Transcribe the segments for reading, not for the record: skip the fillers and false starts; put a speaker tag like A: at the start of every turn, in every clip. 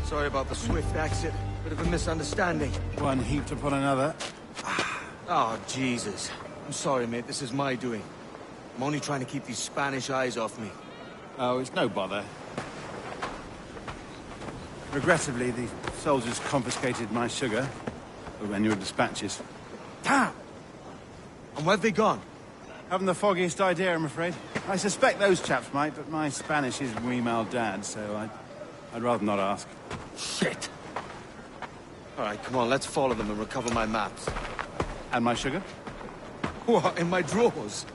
A: Sorry about the swift exit. Bit of a misunderstanding.
B: One heaped upon another.
A: Oh, Jesus. I'm sorry, mate. This is my doing. I'm only trying to keep these Spanish eyes off me.
B: Oh, it's no bother. Regrettably, the soldiers confiscated my sugar and your dispatches.
A: Damn! And where've they gone?
B: Haven't the foggiest idea, I'm afraid. I suspect those chaps might, but my Spanish is wee mal dad, so I'd rather not ask.
A: Shit! All right, come on, let's follow them and recover my maps.
B: And my sugar?
A: What, in my drawers?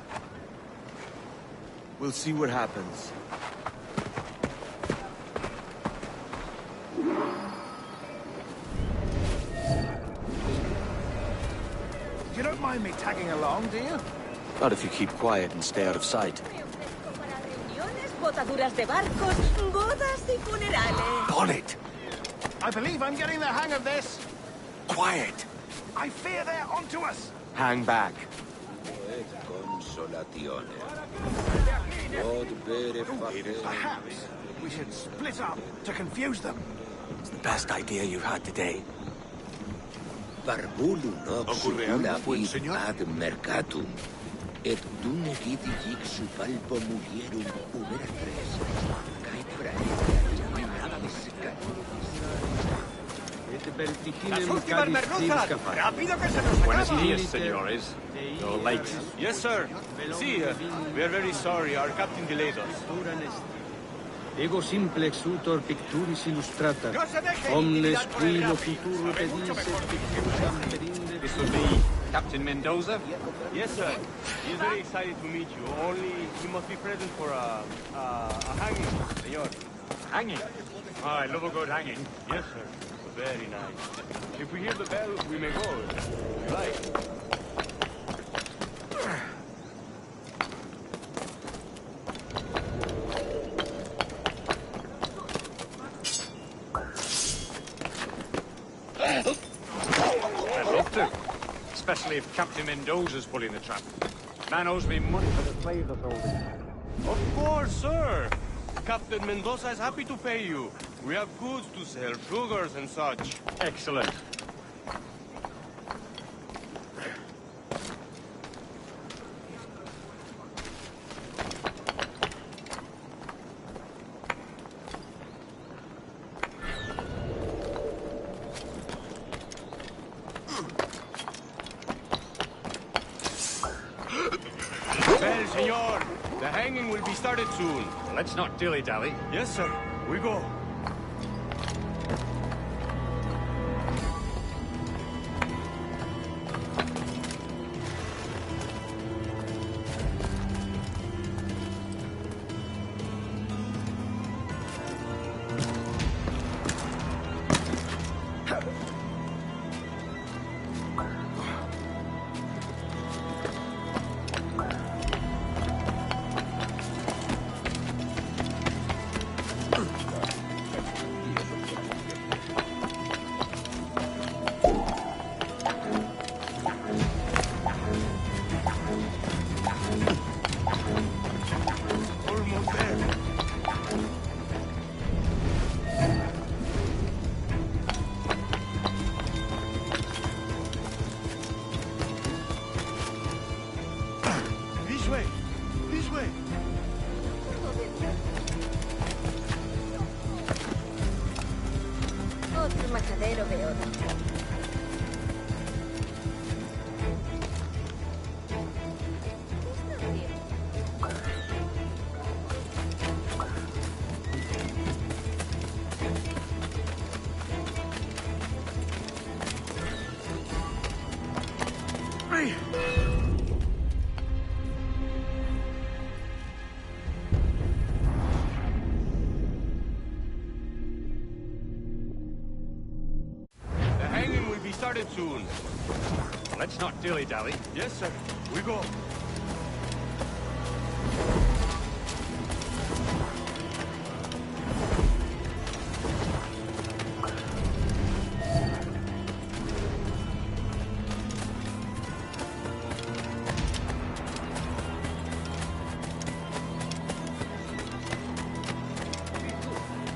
A: We'll see what happens.
B: You don't mind me tagging along, do you?
A: Not if you keep quiet and stay out of sight. On it!
B: I believe I'm getting the hang of this.
A: Quiet!
B: I fear they're onto us.
A: Hang back.
B: Perhaps we should split up to confuse them.
A: It's the best idea you had today.
C: Barbulu nox una vid ad mercatum, et dum vidi ixu palpo mulierum ubera tres, cae praeter illuminatis
D: Las últimas merluzas! ¡Rápido que se nos acaba!
E: Buenos días, señores. You're late.
F: Yes, sir. See, we are very sorry. Our captain delayed us.
D: Ego simple exutor picturis illustrata.
F: No se deje
D: Omnes
F: intimidar por el
D: quilo
F: rapi.
D: futuro
F: Sabe mucho
D: pedisse
F: mejor.
D: picturam perinde.
E: This will be Captain Mendoza.
F: Yes, sir. He's very excited to meet you. Only you must be present for a hanging, senor.
E: Hanging. Oh, I love a good hanging.
F: Yes, sir. Very nice. If we hear the bell, we may go. If you like.
E: I'd love to. Especially if Captain Mendoza's pulling the trap. Man owes me money for the slave that's holding.
F: Of course, sir. Captain Mendoza is happy to pay you. We have goods to sell, sugars and such.
E: Excellent.
F: Well, senor, the hanging will be started soon.
E: Let's not dilly-dally.
F: Yes, sir. We go. Almost there. This way. This way.
G: Otro matadero veo.
F: The hanging will be started soon.
E: Let's not dilly-dally.
F: Yes, sir. We go.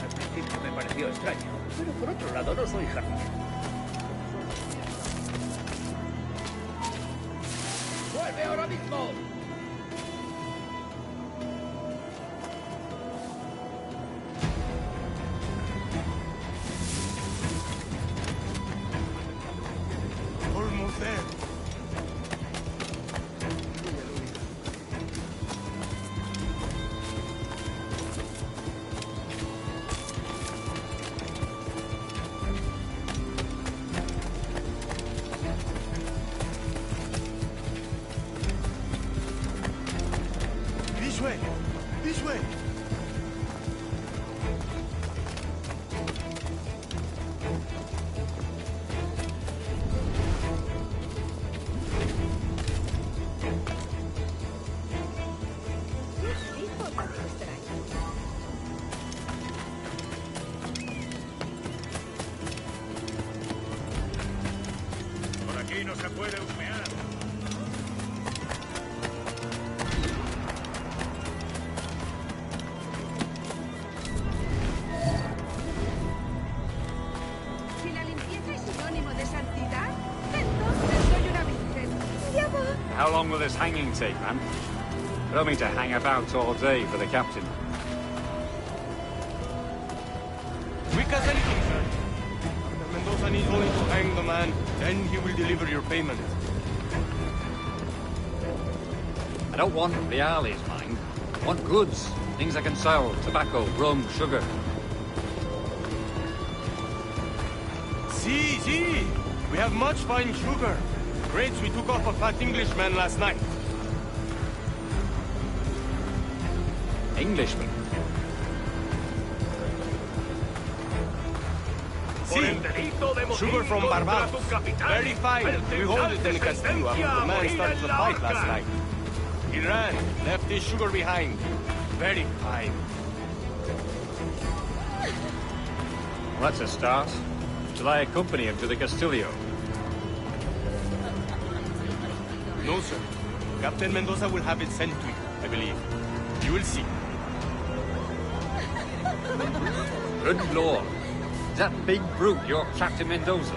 C: Al principio me pareció extraño.
H: Pero por otro lado, no soy jardinero. ¡Vuelve ahora mismo!
F: Almost there. This way! This way!
G: ¿Qué tipo tan extraño?
E: Por aquí no se puede husmear.
I: Si la limpieza es sinónimo de santidad, entonces soy una virgen. ¡Ya va!
E: How long will this hanging take, man? I don't mean to hang about all day for the captain.
F: Quick as anything, sir. Captain Mendoza needs only to hang the man, then he will deliver your payment.
E: I don't want reales, mind. I want goods. Things I can sell. Tobacco, rum, sugar.
F: See. We have much fine sugar. Grapes we took off a fat Englishman last night.
E: Englishman.
F: See, sugar from Barbados. Very fine. We hold it in the Castillo after the man started the fight last night. He ran, left his sugar behind. Very fine.
E: Well, that's a start. Shall I accompany him to the Castillo?
F: No, sir. Captain Mendoza will have it sent to you, I believe. You will see.
E: Good lord. Is that big brute your Captain Mendoza?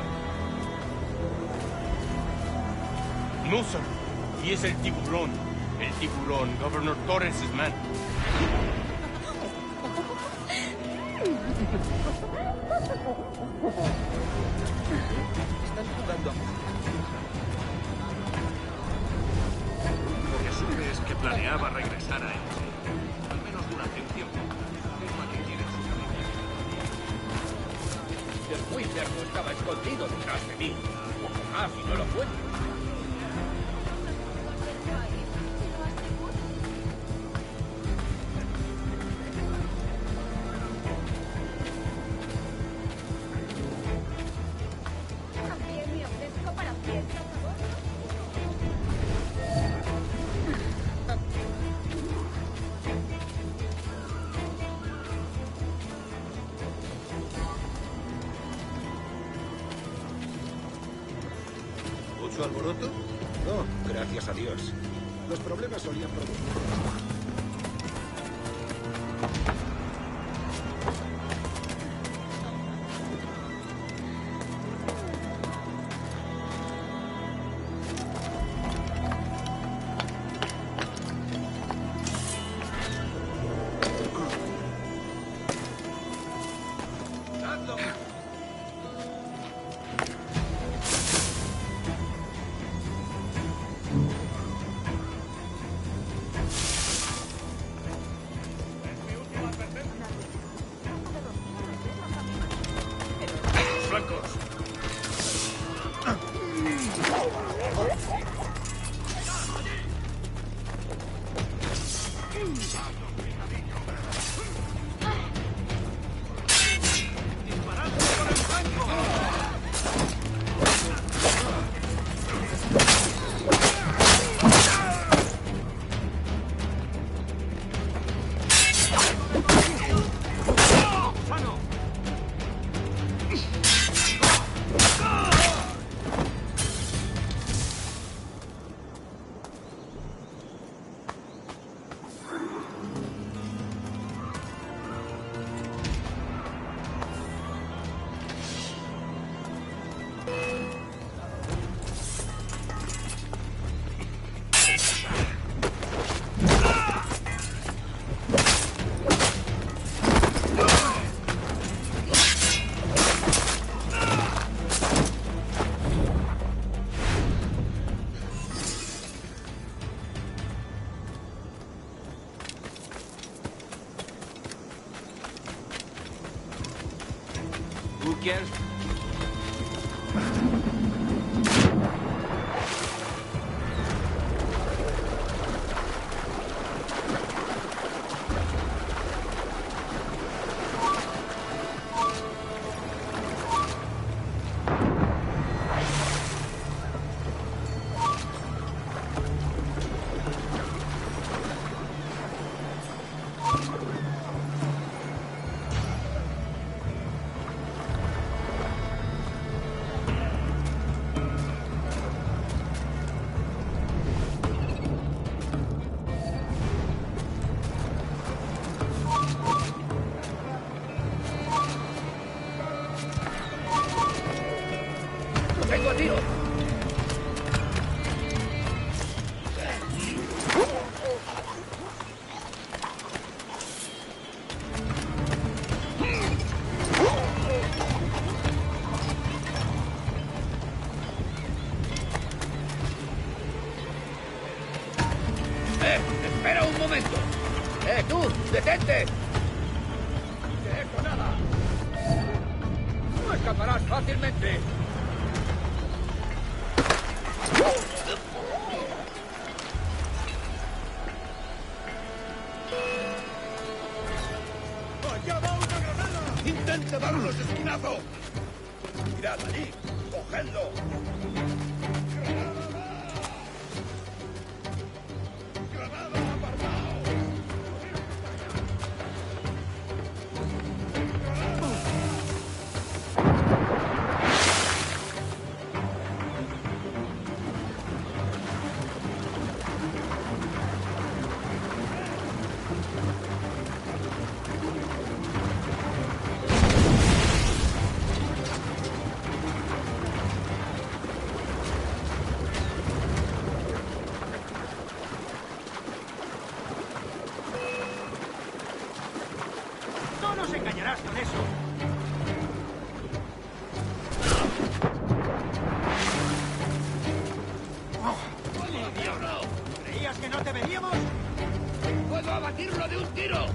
F: No, sir. He is El Tiburón. El Tiburón, Governor Torres' man.
C: Están jugando a...
H: Lo que sube es que planeaba regresar a él. Al menos durante un tiempo. Es lo que quiere su familia.
C: El Wizard no estaba escondido detrás de mí. Ah, si no lo fue.
G: También me ofrezco para fiesta, por favor.
C: ¿Mucho alboroto? No, gracias a Dios. Los problemas solían producir.
H: ¡Flancos!
F: Who cares?
C: ¡Tengo a tiro! ¡Espera un momento! ¡Tú! ¡Detente! ¡No he hecho nada! ¡No escaparás fácilmente! ¡Allá va una granada! ¡Intente darnos esquinazo! ¡Mirad allí! ¡Cogedlo! ¡Granada, apartado!
H: ¡No nos engañarás con eso! ¿Creías que no te veríamos?
C: ¡Puedo abatirlo de un tiro!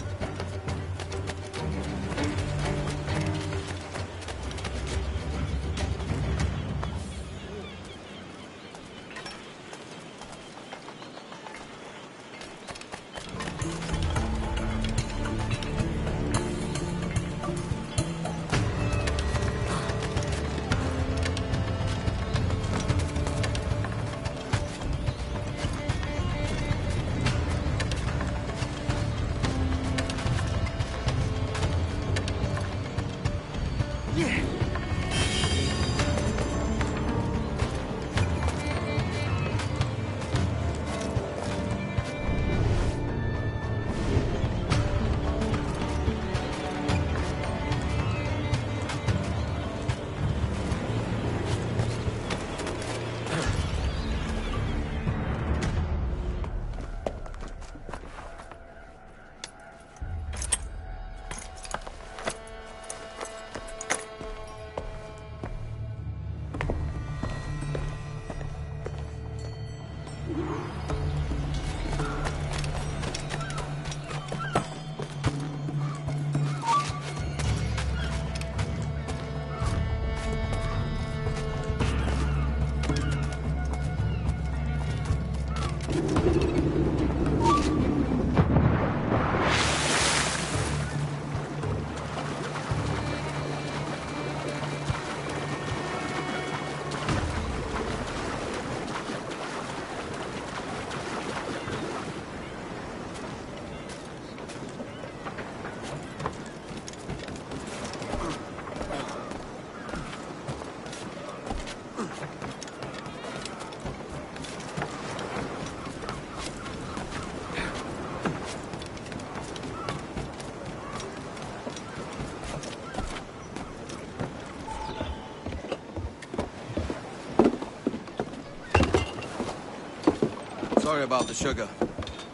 A: Sorry about the sugar.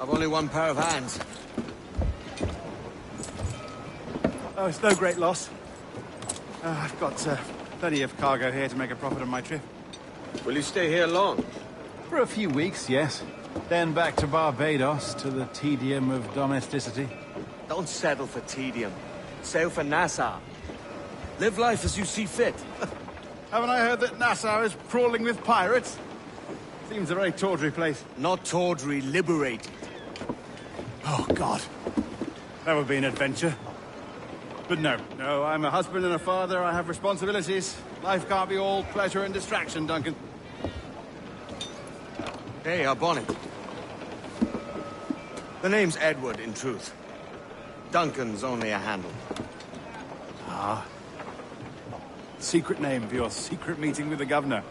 A: I've only one pair of hands.
B: Oh, it's no great loss. I've got plenty of cargo here to make a profit on my trip.
F: Will you stay here long?
B: For a few weeks, yes. Then back to Barbados, to the tedium of domesticity.
A: Don't settle for tedium. Sail for Nassau. Live life as you see fit.
B: Haven't I heard that Nassau is crawling with pirates? Seems a very tawdry place.
A: Not tawdry, liberated.
B: Oh, God. That would be an adventure. But no, I'm a husband and a father. I have responsibilities. Life can't be all pleasure and distraction, Duncan.
A: Hey, our bonnet. The name's Edward, in truth. Duncan's only a handle.
B: Ah. Secret name for your secret meeting with the governor.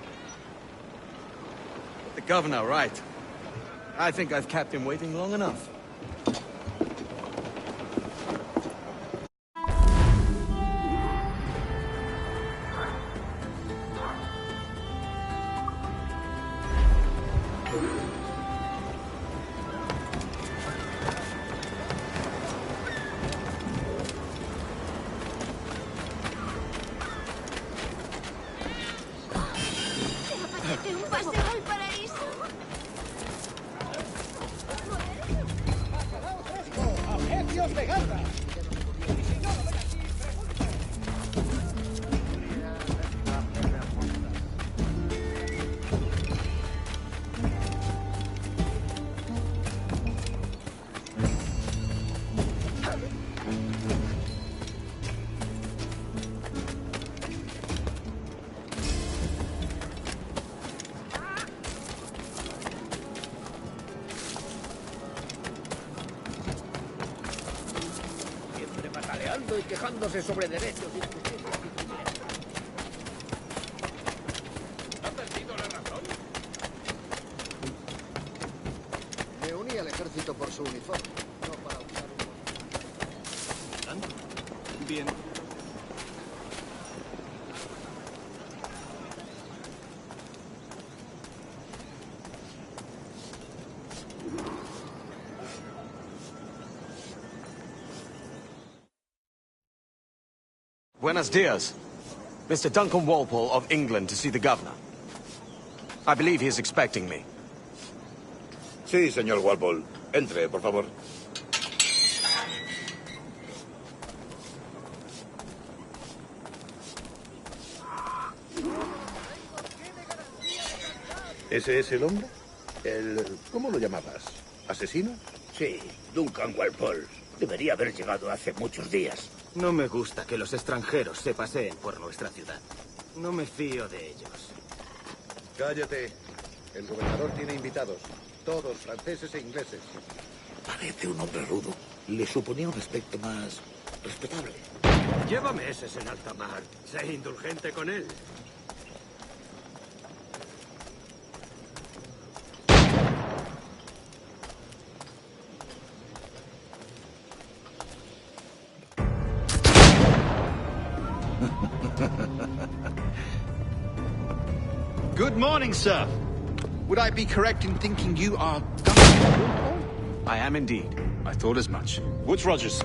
A: The governor, right. I think I've kept him waiting long enough.
G: Un paseo al paraíso.
C: Siempre pataleando y quejándose sobre derechos y justicia. ¿Ha perdido la razón? Me uní al ejército por su uniforme, no para usar un...
B: Bien.
A: Buenos dias. Mr. Duncan Walpole of England to see the governor. I believe he is expecting me.
J: Sí, señor Walpole. Entre, por favor. ¿Ese es el hombre? ¿Cómo lo llamabas? ¿Asesino?
C: Sí, Duncan Walpole. Debería haber llegado hace muchos días.
D: No me gusta que los extranjeros se paseen por nuestra ciudad. No me fío de ellos.
J: Cállate. El gobernador tiene invitados. Todos franceses e ingleses.
C: Parece un hombre rudo. Le suponía un aspecto más respetable.
D: Lleva meses en alta mar. Sé indulgente con él.
K: Good morning, sir. Would I be correct in thinking you are Duncan?
A: I am indeed.
K: I thought as much. Woods Rogers.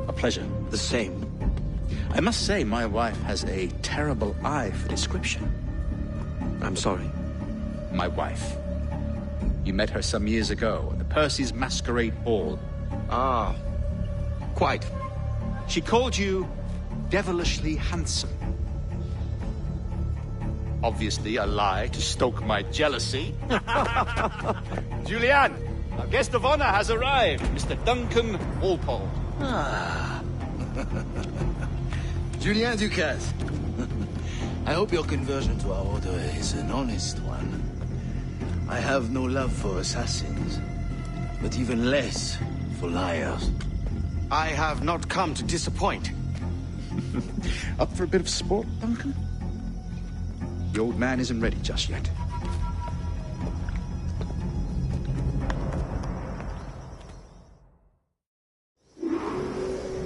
K: A pleasure.
A: The same.
K: I must say, my wife has a terrible eye for description.
A: I'm sorry.
K: My wife. You met her some years ago at the Percy's Masquerade Ball.
A: Ah, quite.
K: She called you devilishly handsome. Obviously a lie to stoke my jealousy. Julianne, our guest of honor has arrived, Mr. Duncan Walpole.
L: Ah. Julien Ducasse. I hope your conversion to our order is an honest one. I have no love for assassins, but even less for liars.
A: I have not come to disappoint.
K: Up for a bit of sport, Duncan? The old man isn't ready just yet.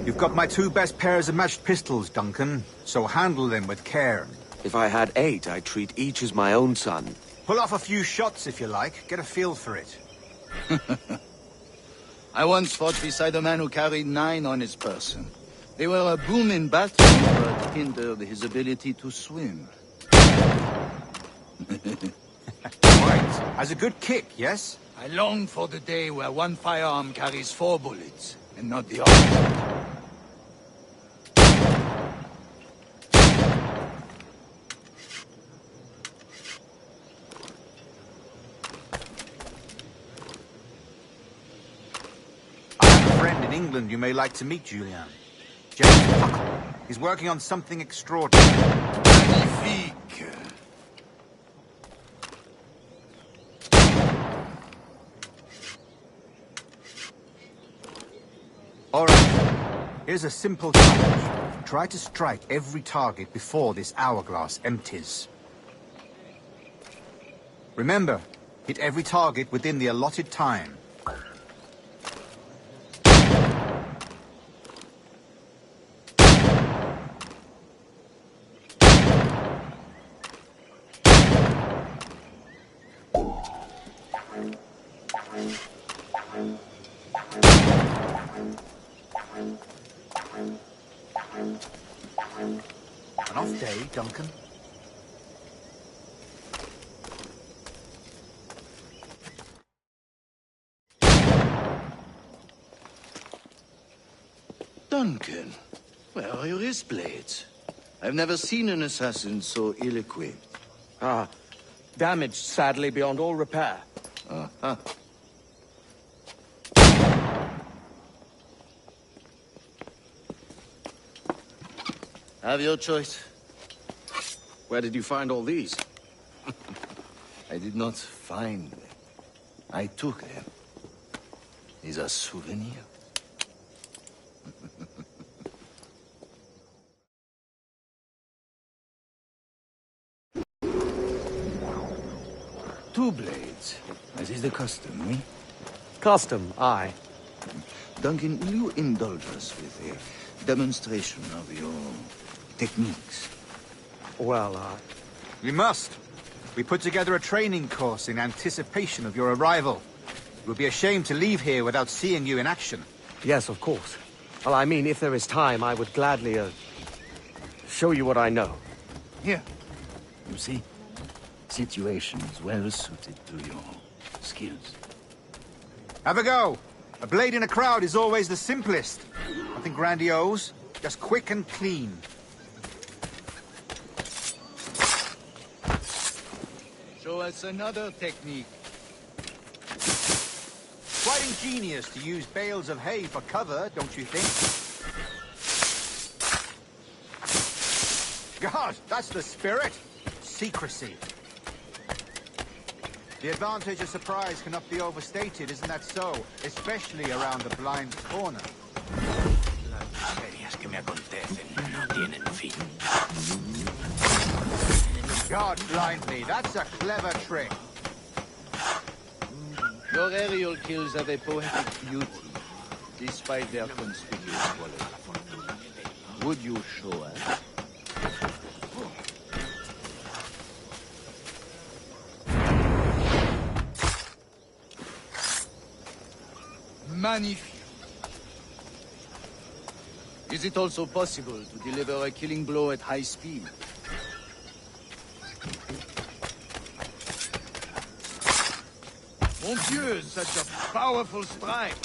M: You've got my two best pairs of matched pistols, Duncan, so handle them with care.
N: If I had 8, I'd treat each as my own son.
M: Pull off a few shots if you like. Get a feel for it.
L: I once fought beside a man who carried 9 on his person. They were a boom in battle, but hindered his ability to swim.
M: Right. Has a good kick, yes?
L: I long for the day where one firearm carries 4 bullets, and not the other.
M: friend in England you may like to meet, Julian. James Puckle. He's working on something extraordinary.
L: Magnifique.
M: All right. Here's a simple challenge. Try to strike every target before this hourglass empties. Remember, hit every target within the allotted time. An off day, Duncan.
L: Duncan, where are your wrist blades? I've never seen an assassin so ill-equipped.
A: Ah, damaged, sadly, beyond all repair.
L: Uh-huh. Have your choice.
A: Where did you find all these?
L: I did not find them. I took them. These are souvenirs. Two blades, as is the custom, me?
A: Custom, aye.
L: Duncan, will you indulge us with a demonstration of your techniques?
A: Well,
M: We must. We put together a training course in anticipation of your arrival. It would be a shame to leave here without seeing you in action.
A: Yes, of course. Well, I mean, if there is time, I would gladly, show you what I know.
L: Here. You see? Situations well suited to your skills.
M: Have a go. A blade in a crowd is always the simplest. Nothing grandiose, just quick and clean.
L: Show us another technique.
M: Quite ingenious to use bales of hay for cover, don't you think? God, that's the spirit. Secrecy. The advantage of surprise cannot be overstated, isn't that so? Especially around the blind corner.
C: Las miserias que me acontecen no tienen fin.
M: God blind me, that's a clever trick.
L: Your aerial kills have a poetic beauty, despite their conspicuous quality. Would you show us? Magnifique. Is it also possible to deliver a killing blow at high speed? Mon Dieu, such a powerful strike!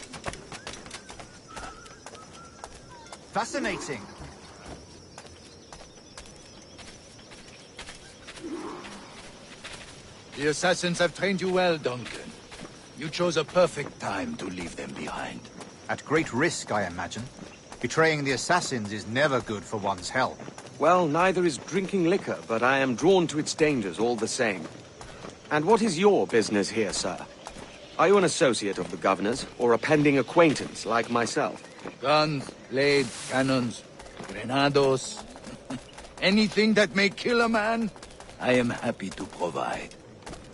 M: Fascinating.
L: The assassins have trained you well, Duncan. You chose a perfect time to leave them behind.
M: At great risk, I imagine. Betraying the assassins is never good for one's health.
A: Well, neither is drinking liquor, but I am drawn to its dangers all the same. And what is your business here, sir? Are you an associate of the governor's, or a pending acquaintance like myself?
L: Guns, blades, cannons, grenados. Anything that may kill a man, I am happy to provide.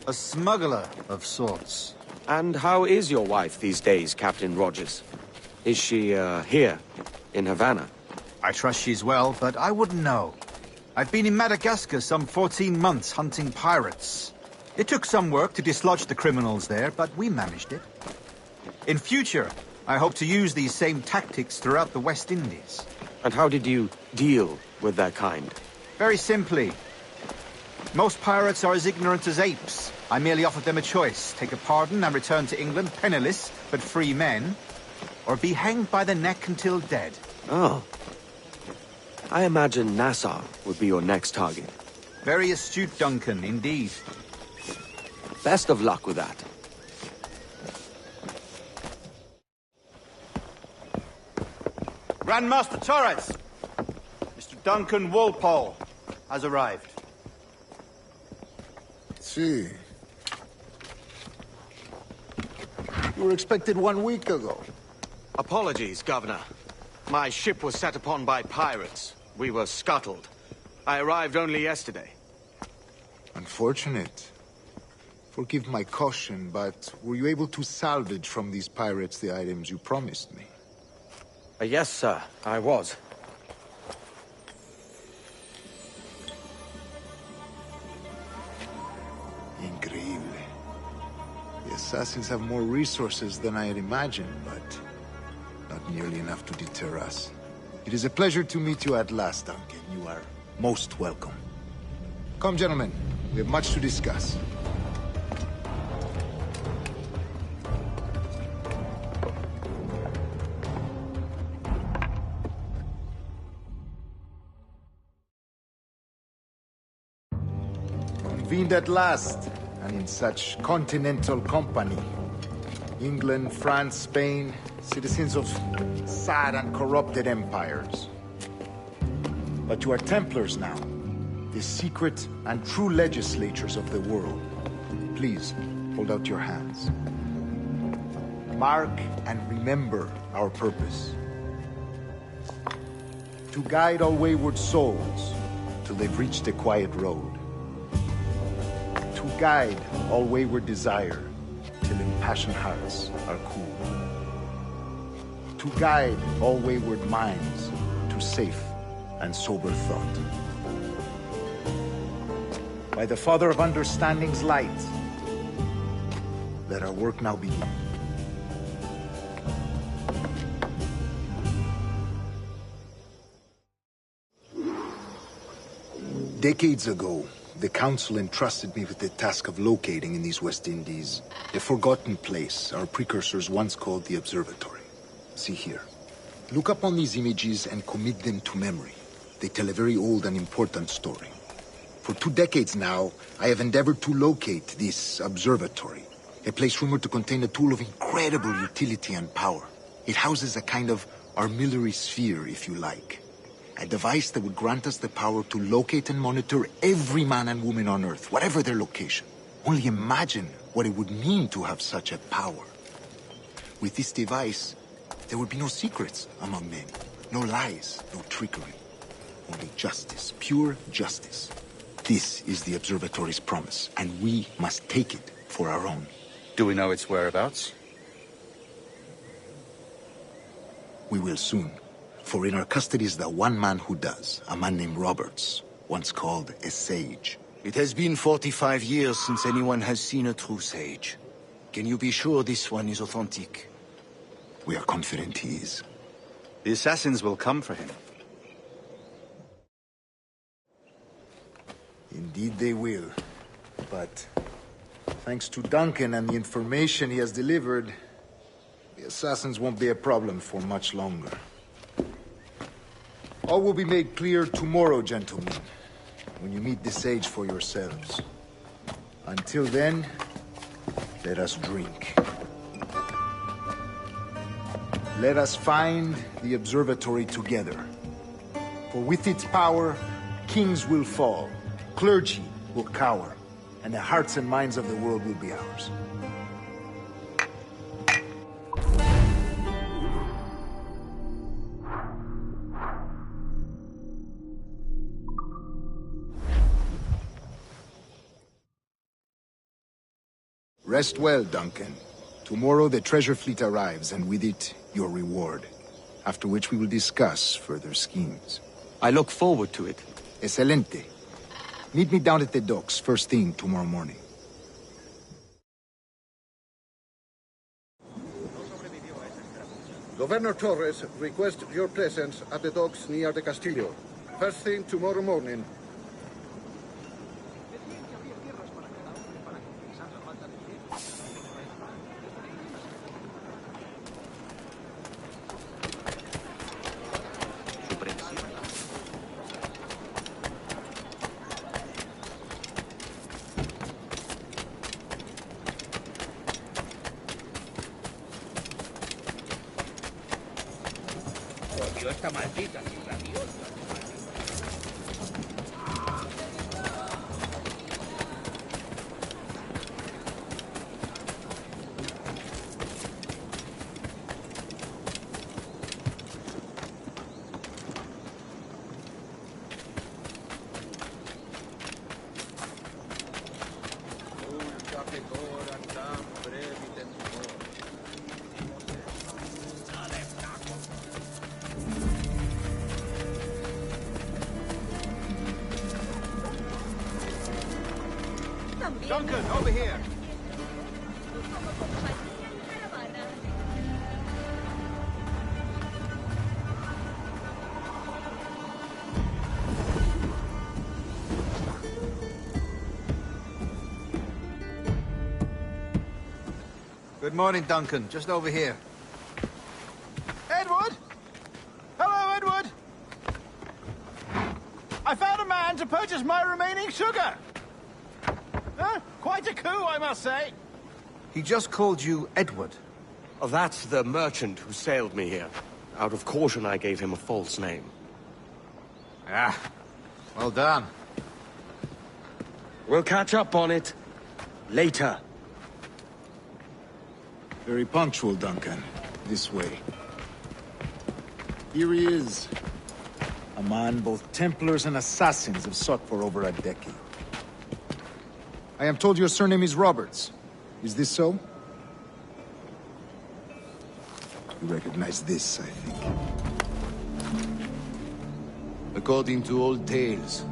M: A smuggler of sorts.
A: And how is your wife these days, Captain Rogers? Is she, here, in Havana?
M: I trust she's well, but I wouldn't know. I've been in Madagascar some 14 months hunting pirates. It took some work to dislodge the criminals there, but we managed it. In future, I hope to use these same tactics throughout the West Indies.
A: And how did you deal with that kind?
M: Very simply. Most pirates are as ignorant as apes. I merely offered them a choice. Take a pardon and return to England penniless, but free men, or be hanged by the neck until dead.
A: Oh. I imagine Nassau would be your next target.
M: Very astute, Duncan, indeed.
A: Best of luck with that.
M: Grandmaster Torres! Mr. Duncan Walpole has arrived.
O: See. You were expected 1 week ago.
A: Apologies, Governor. My ship was set upon by pirates. We were scuttled. I arrived only yesterday.
O: Unfortunate. Forgive my caution, but were you able to salvage from these pirates the items you promised me?
A: Yes, sir, I was.
O: Increíble. The assassins have more resources than I had imagined, but not nearly enough to deter us. It is a pleasure to meet you at last, Duncan. You are most welcome. Come, gentlemen. We have much to discuss. Convened at last, and in such continental company. England, France, Spain, citizens of sad and corrupted empires. But you are Templars now, the secret and true legislators of the world. Please, hold out your hands. Mark and remember our purpose. To guide all wayward souls till they've reached the quiet road. To guide all wayward desire till impassioned hearts are cool. To guide all wayward minds to safe and sober thought. By the Father of Understanding's light, let our work now begin. Decades ago, the Council entrusted me with the task of locating in these West Indies a forgotten place our precursors once called the Observatory. See here. Look upon these images and commit them to memory. They tell a very old and important story. For 2 decades now, I have endeavored to locate this observatory, a place rumored to contain a tool of incredible utility and power. It houses a kind of armillary sphere, if you like. A device that would grant us the power to locate and monitor every man and woman on Earth, whatever their location. Only imagine what it would mean to have such a power. With this device, there would be no secrets among men, no lies, no trickery. Only justice, pure justice. This is the Observatory's promise, and we must take it for our own.
K: Do we know its whereabouts?
O: We will soon. For in our custody is the one man who does, a man named Roberts, once called a sage.
L: It has been 45 years since anyone has seen a true sage. Can you be sure this one is authentic?
O: We are confident he is.
K: The assassins will come for him.
O: Indeed they will. But thanks to Duncan and the information he has delivered, the assassins won't be a problem for much longer. All will be made clear tomorrow, gentlemen, when you meet the sage for yourselves. Until then, let us drink. Let us find the observatory together. For with its power, kings will fall, clergy will cower, and the hearts and minds of the world will be ours. Rest well, Duncan. Tomorrow the treasure fleet arrives, and with it, your reward. After which we will discuss further schemes.
A: I look forward to it.
O: Excelente. Meet me down at the docks first thing tomorrow morning.
J: Governor Torres requests your presence at the docks near the Castillo. First thing tomorrow morning.
C: invadió esta maldita ciudad.
M: Duncan, over here. Good morning, Duncan. Just over here.
B: Edward? Hello, Edward! I found a man to purchase my remaining sugar! Quite a coup, I must say.
M: He just called you Edward.
A: Oh, that's the merchant who sailed me here. Out of caution, I gave him a false name.
M: Ah, well done.
A: We'll catch up on it later.
O: Very punctual, Duncan. This way. Here he is. A man both Templars and Assassins have sought for over a decade. I am told your surname is Roberts. Is this so? You recognize this, I think.
L: According to old tales,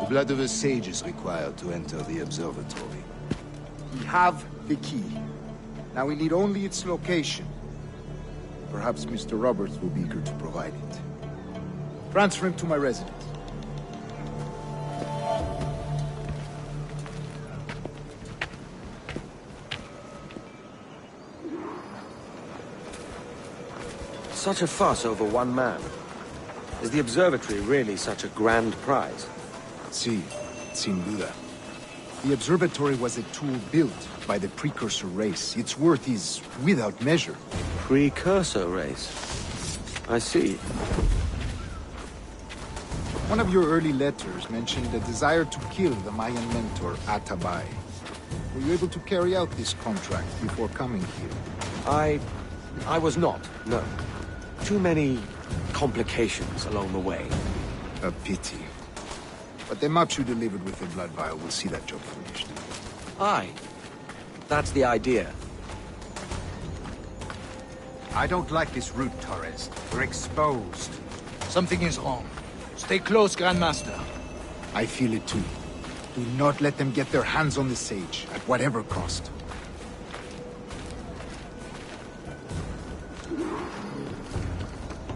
L: the blood of a sage is required to enter the observatory.
O: We have the key. Now we need only its location. Perhaps Mr. Roberts will be eager to provide it. Transfer him to my residence.
A: Such a fuss over one man. Is the observatory really such a grand prize?
O: Sí, sin duda. The observatory was a tool built by the precursor race. Its worth is without measure.
A: Precursor race? I see.
O: One of your early letters mentioned a desire to kill the Mayan mentor, Atabay. Were you able to carry out this contract before coming here?
A: I was not, no. Too many complications along the way.
O: A pity. But the maps you delivered with the blood vial will see that job finished.
A: Aye. That's the idea.
M: I don't like this route, Torres. We're exposed.
L: Something is wrong. Stay close, Grandmaster.
O: I feel it too. Do not let them get their hands on the sage, at whatever cost.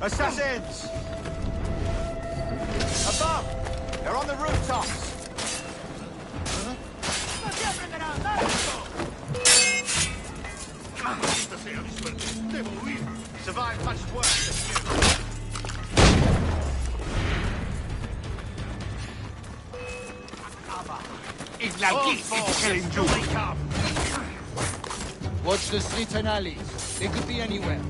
B: Assassins! Above! They're on the rooftops! Survived much worse than you.
L: Watch the streets and alleys. They could be anywhere.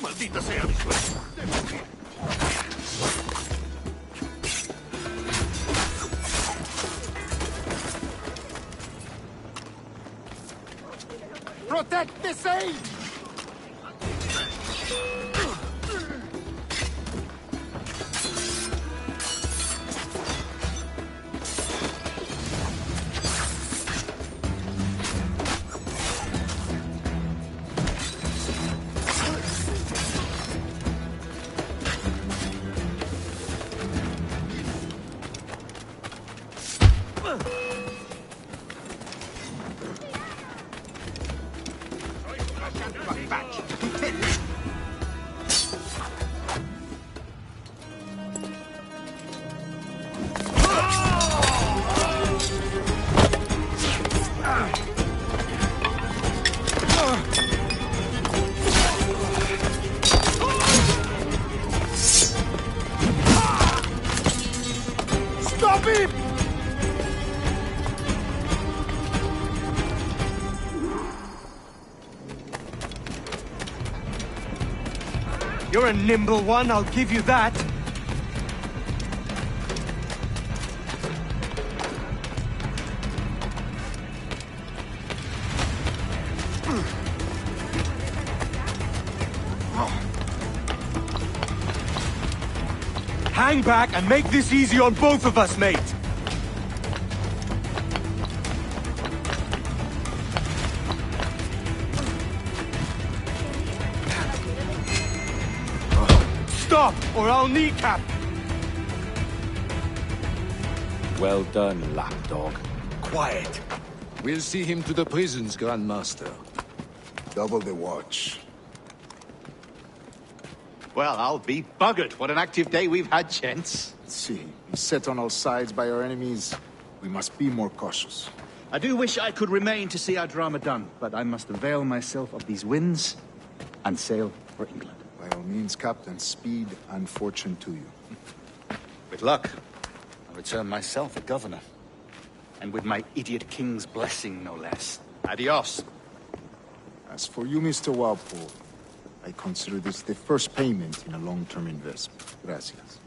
H: Maldita sea mi suerte.
B: Protect the sage!
A: You're a nimble one, I'll give you that. Hang back and make this easy on both of us, mate! Stop, or I'll kneecap!
K: Well done, lapdog.
N: Quiet.
P: We'll see him to the prisons, Grandmaster.
O: Double the watch.
M: Well, I'll be buggered. What an active day we've had, gents.
O: See, beset on all sides by our enemies, we must be more cautious.
M: I do wish I could remain to see our drama done, but I must avail myself of these winds and sail for England.
O: By all means, Captain, speed and fortune to you.
M: With luck, I'll return myself a governor. And with my idiot king's blessing, no less. Adios.
O: As for you, Mr. Walpole, I consider this the first payment in a long-term investment. Gracias.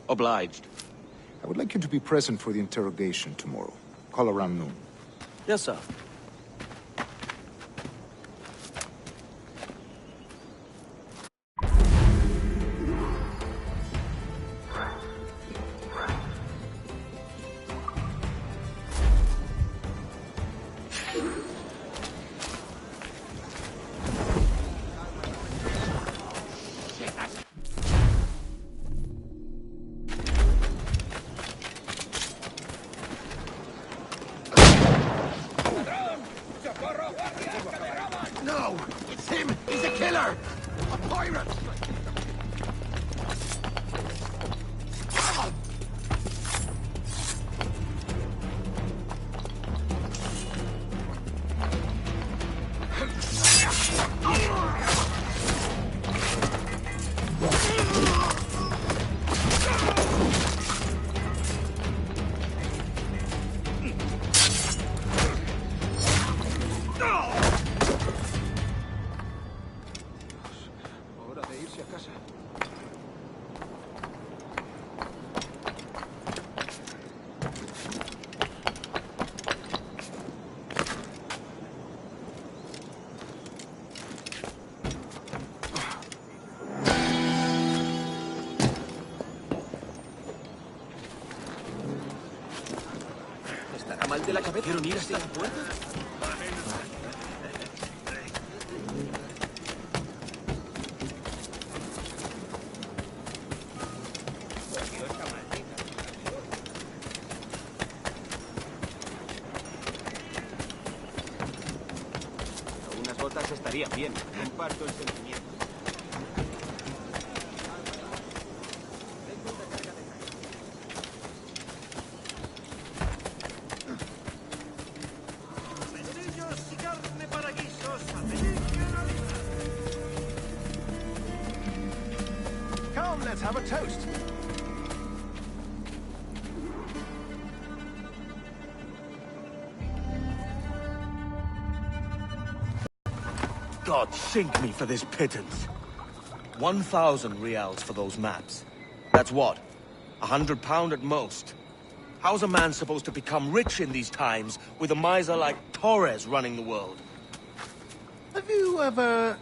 A: Obliged.
O: I would like you to be present for the interrogation tomorrow. Call around noon.
A: Yes, sir.
C: No! It's him! He's a killer! A pirate!
D: ¿Estará mal de la cabeza? ¿Quiero unirse a la puerta? Unas botas estarían bien. Comparto el sentimiento.
B: Come, let's have a toast.
A: God sink me for this pittance. 1,000 reals for those maps. That's what? £100 at most. How's a man supposed to become rich in these times with a miser like Torres running the world?
B: Have you ever,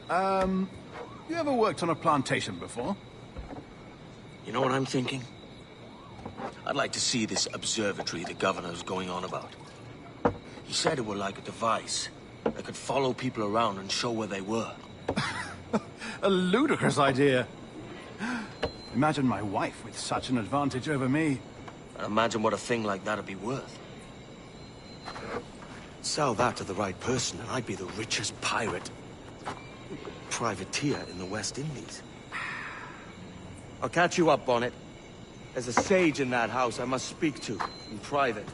B: worked on a plantation before?
A: You know what I'm thinking? I'd like to see this observatory the governor's going on about. He said it were like a device that could follow people around and show where they were.
B: A ludicrous idea. Imagine my wife with such an advantage over me.
A: And imagine what a thing like that'd be worth. Sell that to the right person and I'd be the richest pirate. Privateer in the West Indies. I'll catch you up on it. There's a sage in that house I must speak to, in private.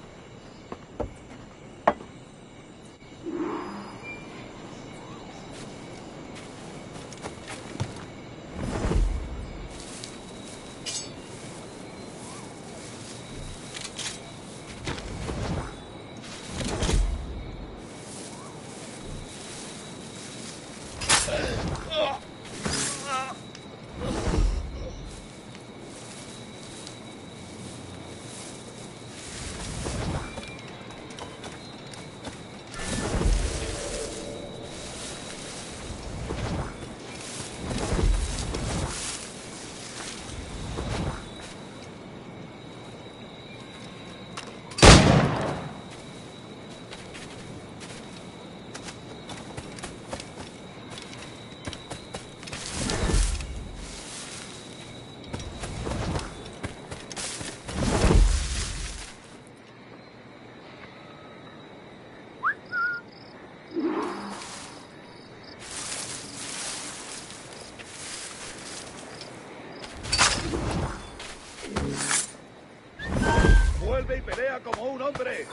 H: hombre!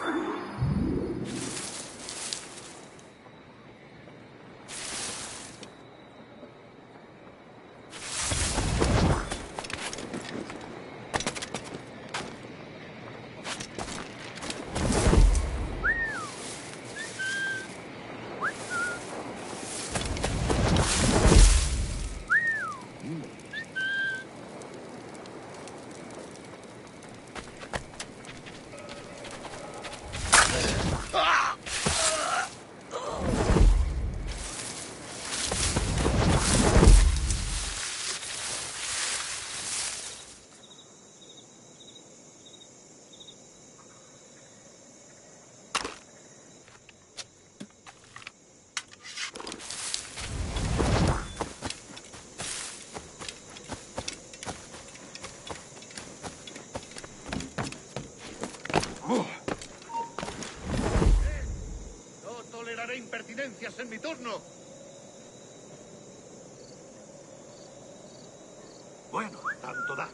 H: No toleraré impertinencias en mi turno. Bueno, tanto da.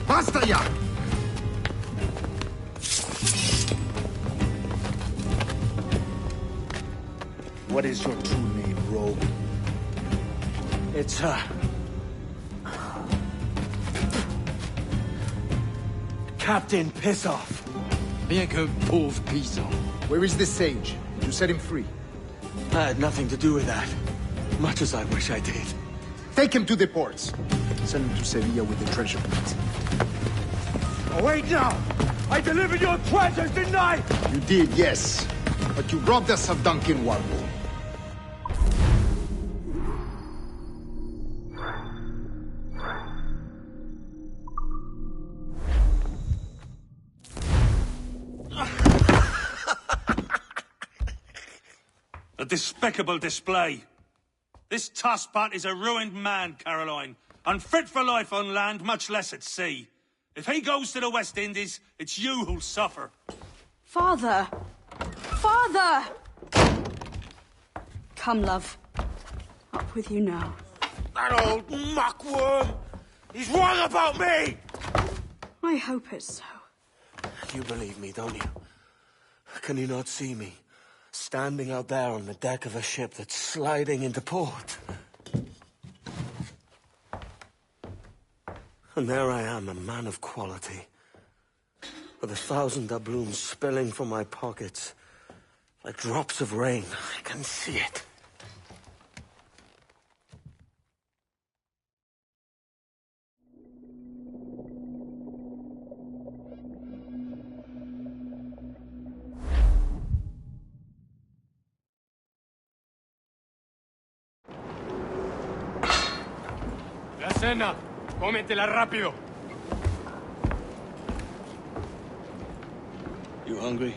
M: ¡Basta ya!
O: What is your true name, rogue?
A: It's, Captain Pissoff.
P: Rien qu'un pauvre paysan.
O: Where is the sage? Did you set him free?
A: I had nothing to do with that. Much as I wish I did.
O: Take him to the ports. Send him to Sevilla with the treasure plate.
A: Oh, wait now! I delivered your treasures, didn't I?
O: You did, yes. But you robbed us of Duncan Warble.
Q: A despicable display. This tosspot is a ruined man, Caroline. Unfit for life on land, much less at sea. If he goes to the West Indies, it's you who'll suffer.
R: Father! Father! Come, love. Up with you now.
F: That old muckworm! He's wrong about me!
R: I hope it's so.
A: You believe me, don't you? Can you not see me? Standing out there on the deck of a ship that's sliding into port. And there I am, a man of quality. With 1,000 doubloons spilling from my pockets. Like drops of rain. I can see it.
F: La cena. Cómetela rápido.
A: You hungry?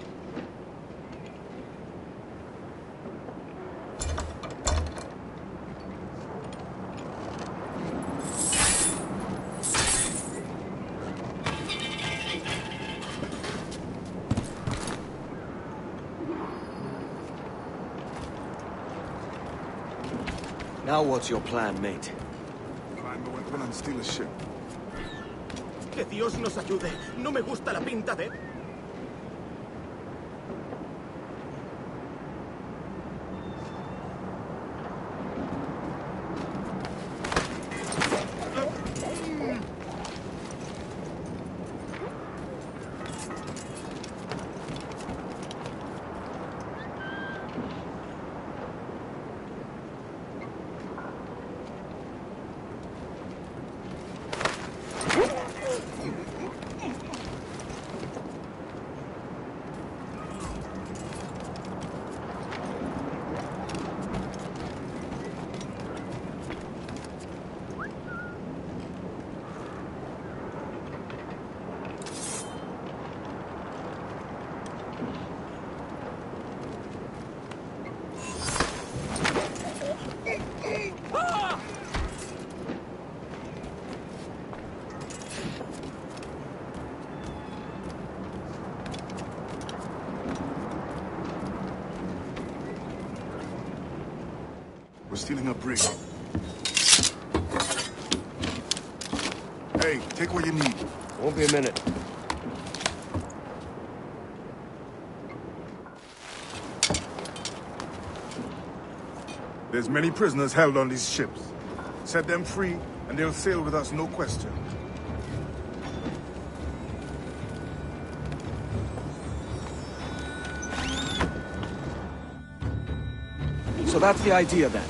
A: Now what's your plan, mate?
K: Find the weapon and steal a ship.
D: Que Dios nos ayude. No me gusta la pinta de...
S: stealing a brig. Hey, take what you need.
A: Won't be a minute.
S: There's many prisoners held on these ships. Set them free, and they'll sail with us, no question.
A: So that's the idea, then.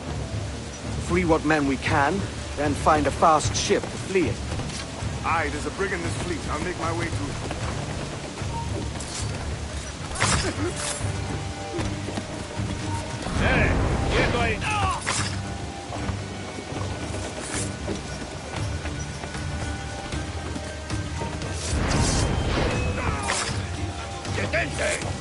A: Free what men we can, then find a fast ship to flee in.
S: Aye, there's a brig in this fleet. I'll make my way to it.
H: ¡Quieto ahí! ¡Detente!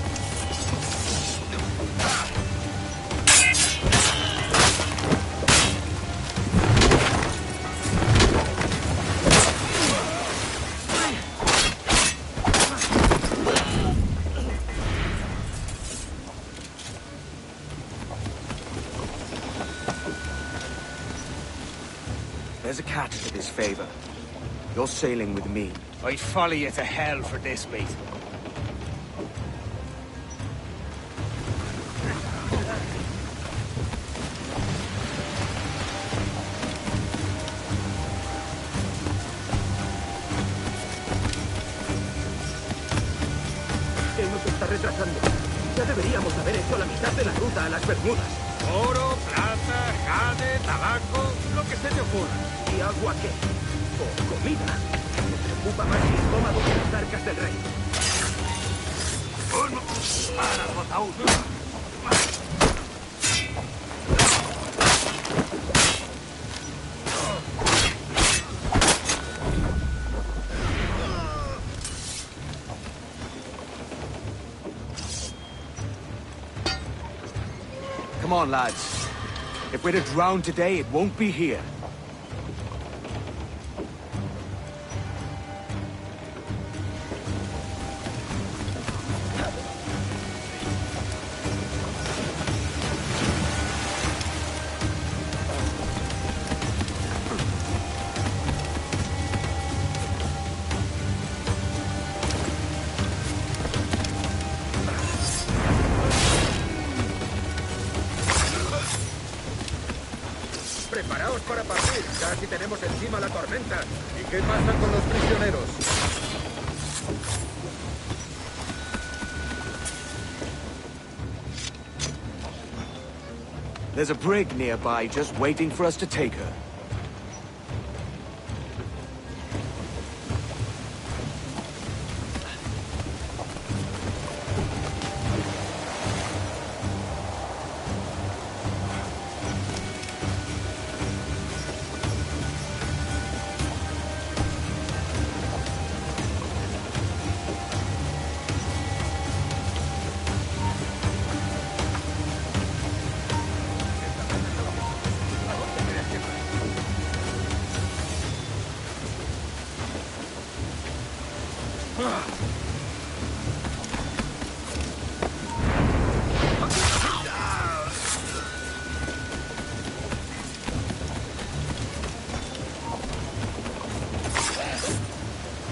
A: There's a catch to this favor. You're sailing with me.
D: I'd follow you to hell for this, mate.
T: ¿Qué nos está retrasando? Ya deberíamos haber hecho la mitad de la ruta a las Bermudas.
H: Oro, plata, jade, tabaco, lo que se te ocurra.
T: ¿Y agua qué? ¿O comida? Me preocupa más mi estómago que las arcas del rey.
H: ¡Para, Jotaúd!
A: Come on, lads. If we're to drown today, it won't be here.
T: Preparaos para partir. Casi tenemos encima la tormenta. ¿Y qué pasa con los prisioneros?
A: There's a brig nearby just waiting for us to take her.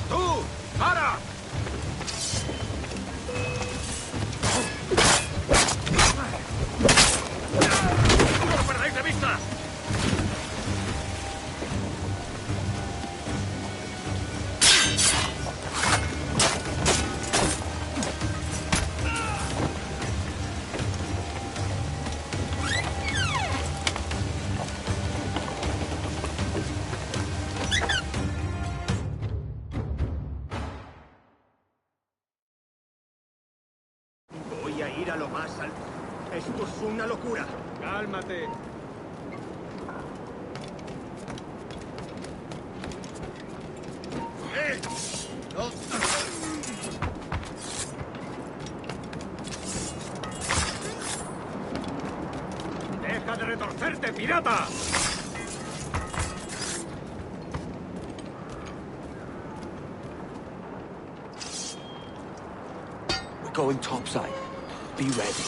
H: ¡Tú! ¡Para! ¡No lo perdáis de vista!
T: Voy a ir a lo más alto. Esto es una locura.
B: Cálmate.
H: ¡Deja de retorcerte, pirata!
A: We're going topside. Be ready.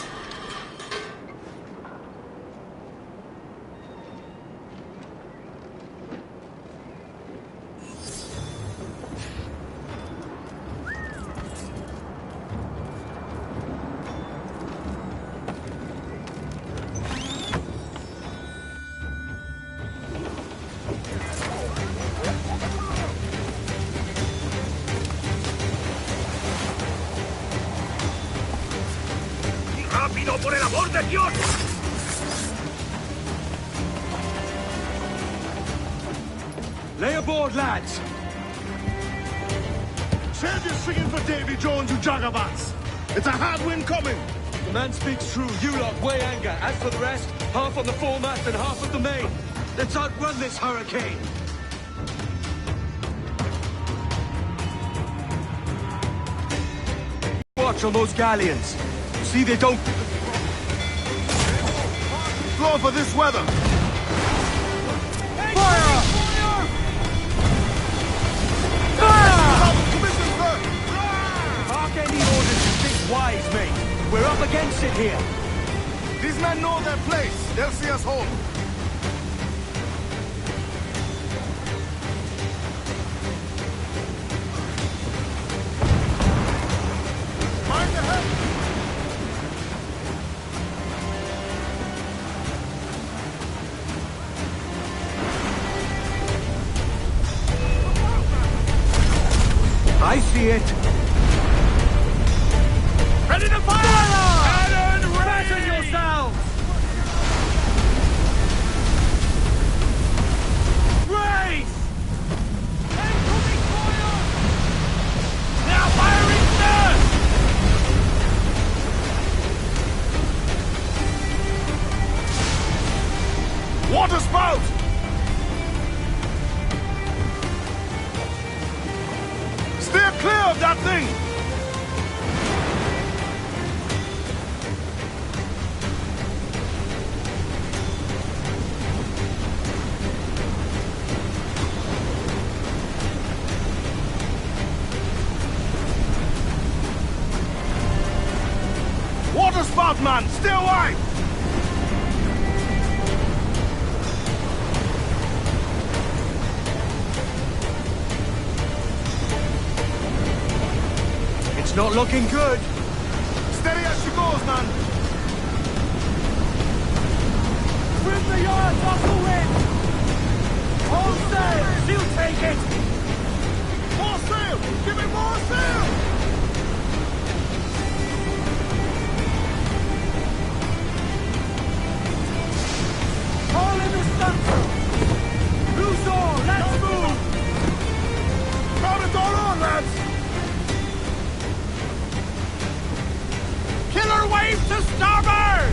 H: por el amor de Dios!
A: Lay aboard, lads!
S: Save your singing for Davy Jones, you jagabats! It's a hard wind coming!
A: The man speaks true. You lot weigh anchor. As for the rest, half on the foremast and half at the main. Let's outrun this hurricane! Watch on those galleons. See they don't...
S: Floor for this weather!
A: Fire! Mark any orders you think wise, mate. We're up against it here.
S: These men know their place. They'll see us home. Mind the head!
A: I see it.
H: Ready to fire! Cannon ready!
A: Fasten yourselves!
H: Race! Incoming fire! Now firing, sir!
S: Water spout! Steer clear of that thing! Water spout, man! Stay away!
A: It's not looking good.
S: Steady as she goes, man!
A: Trim the yards off the wind! Hold sail! She'll take it!
S: More sail! Give me more sail!
A: All in the stunsail! Loose all! Let's move!
S: Crowd it all on, lads!
H: Killer wave to starboard!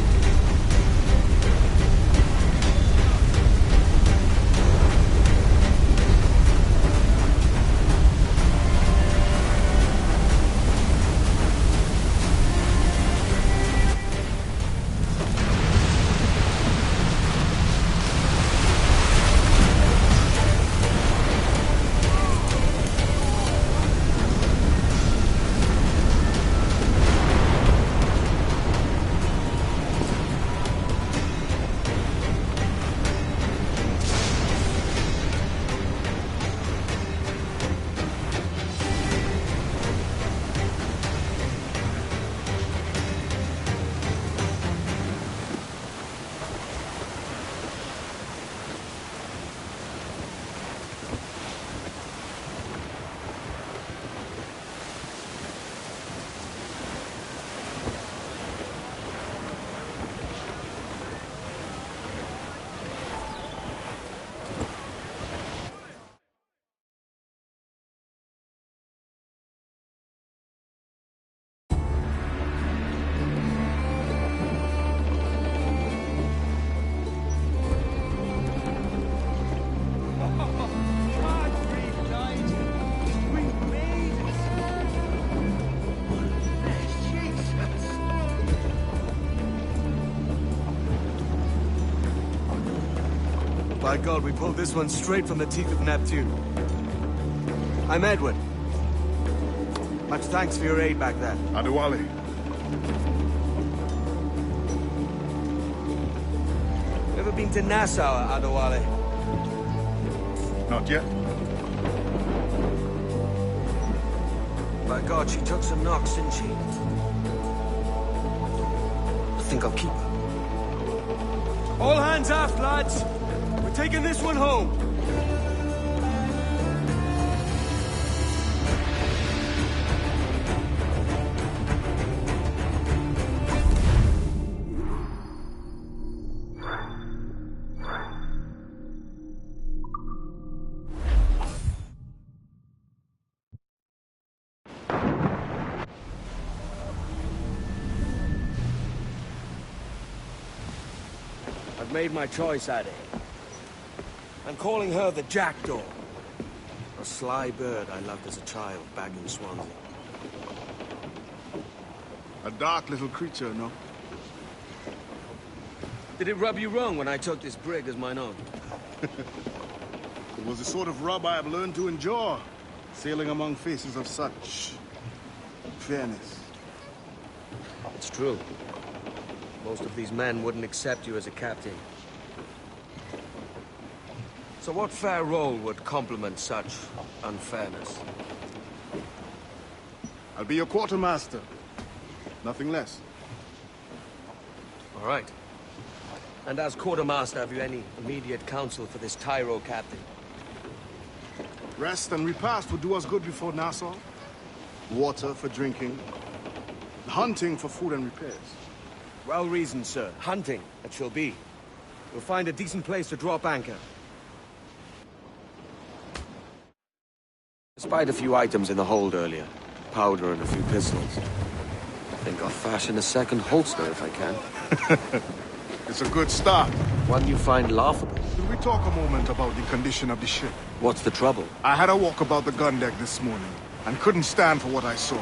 A: By God, we pulled this one straight from the teeth of Neptune. I'm Edward. Much thanks for your aid back there.
S: Adewale.
A: Ever been to Nassau, Adewale?
S: Not yet.
A: By God, she took some knocks, didn't she? I think I'll keep her. All hands aft, lads! We're taking this one home! I've made my choice, Addy. I'm calling her the Jackdaw. A sly bird I loved as a child back in Swansea.
S: A dark little creature, no?
A: Did it rub you wrong when I took this brig as mine own?
S: It was the sort of rub I have learned to endure, sailing among faces of such fairness.
A: It's true. Most of these men wouldn't accept you as a captain. So what fair role would complement such unfairness?
S: I'll be your quartermaster. Nothing less.
A: All right. And as quartermaster, have you any immediate counsel for this Tyro captain?
S: Rest and repast would do us good before Nassau. Water for drinking. Hunting for food and repairs.
A: Well reasoned, sir. Hunting, it shall be. We'll find a decent place to drop anchor. Spied a few items in the hold earlier. Powder and a few pistols. Think I'll fashion a second holster if I can.
S: It's a good start.
A: One you find laughable.
S: Could we talk a moment about the condition of the ship?
A: What's the trouble?
S: I had a walk about the gun deck this morning, and couldn't stand for what I saw.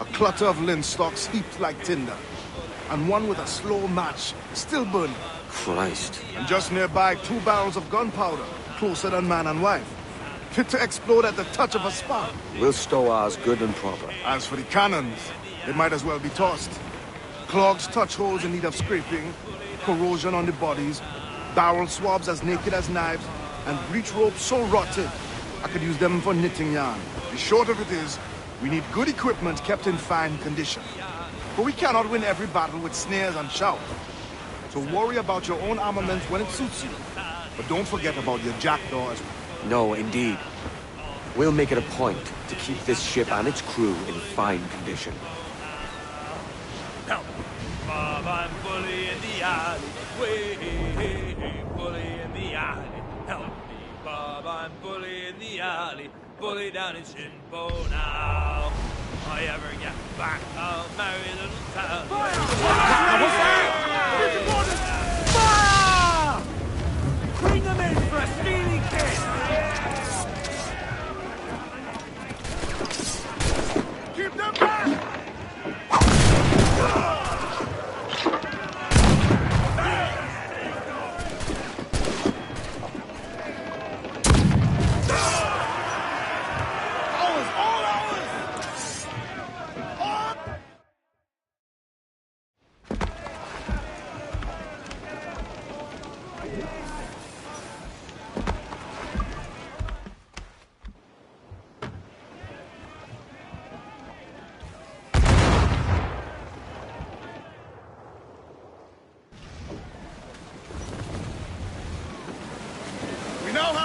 S: A clutter of linstocks heaped like tinder, and one with a slow match, still burning.
A: Christ.
S: And just nearby, 2 barrels of gunpowder, closer than man and wife. Fit to explode at the touch of a spark.
A: We'll stow ours good and proper.
S: As for the cannons, they might as well be tossed. Clogs touch holes in need of scraping, corrosion on the bodies, barrel swabs as naked as knives, and breech ropes so rotted, I could use them for knitting yarn. The short of it is, we need good equipment kept in fine condition. But we cannot win every battle with snares and shout. So worry about your own armament when it suits you. But don't forget about your jackdaw as well.
A: No, indeed. We'll make it a point to keep this ship and its crew in fine condition.
F: Help! Bob, I'm bully in the alley. Way, bully in the alley. Help me, Bob, I'm bully in the alley. Bully down in Shinpo now. If I ever get back, I'll marry little Sally. Fire! Bring them in for a steely kiss!
S: Keep them back!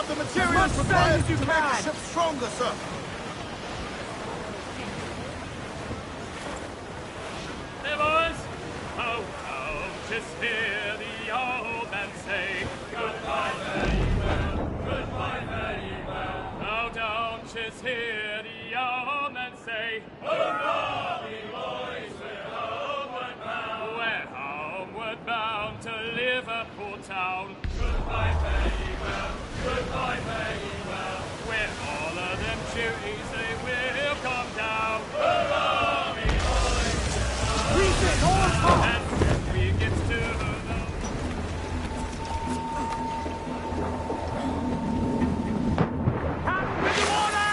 S: Materials required to make the ship stronger, sir.
F: Hey, boys! Oh, oh, just hear the old man say, goodbye, very well, goodbye, very well. Oh, don't just hear the old man say, hurrah, we boys, we're homeward bound. We're homeward bound to Liverpool town. Goodbye, very well. Goodbye, very well. With all of them duties, they will come down. Hurrah, me boys! Reach it, all come! And when we get to the... Hands in the water!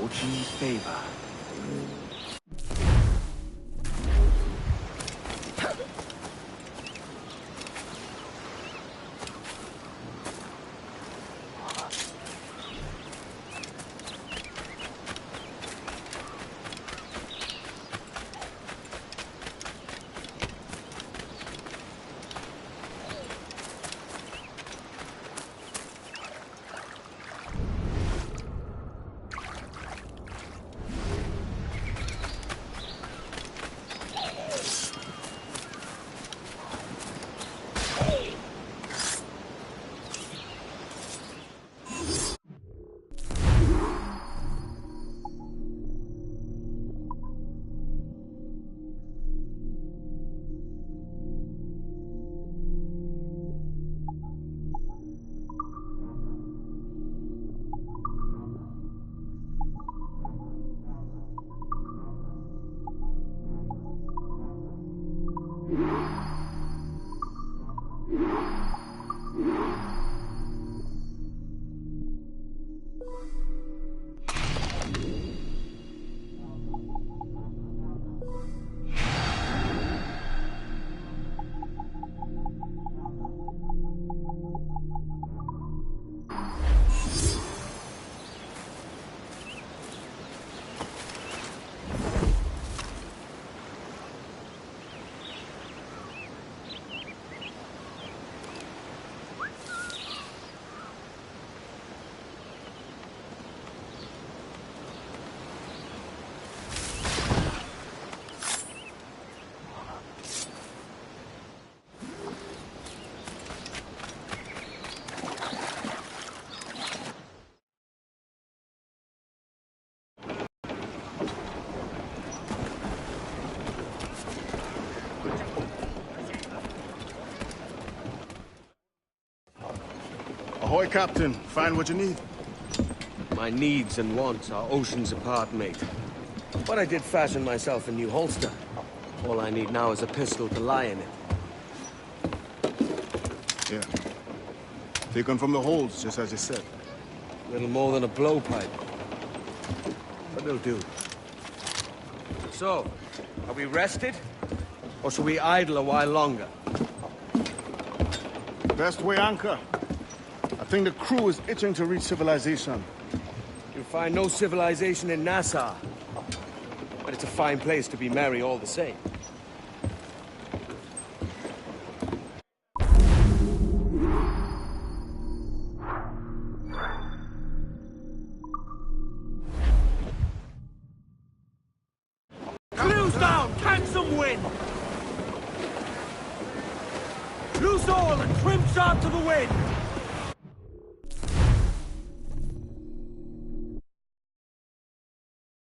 A: Fortune's favor.
S: Ahoy, Captain. Find what you need?
A: My needs and wants are oceans apart, mate. But I did fashion myself a new holster. All I need now is a pistol to lie in it.
S: Yeah. Taken from the holds, just as you said.
A: Little more than a blowpipe. But it'll do. So, are we rested? Or shall we idle a while longer?
S: Best way anchor. I think the crew is itching to reach civilization.
A: You'll find no civilization in Nassau. But it's a fine place to be merry all the same.
Q: Clews down! Catch some wind! Loose all and trim sharp to the wind!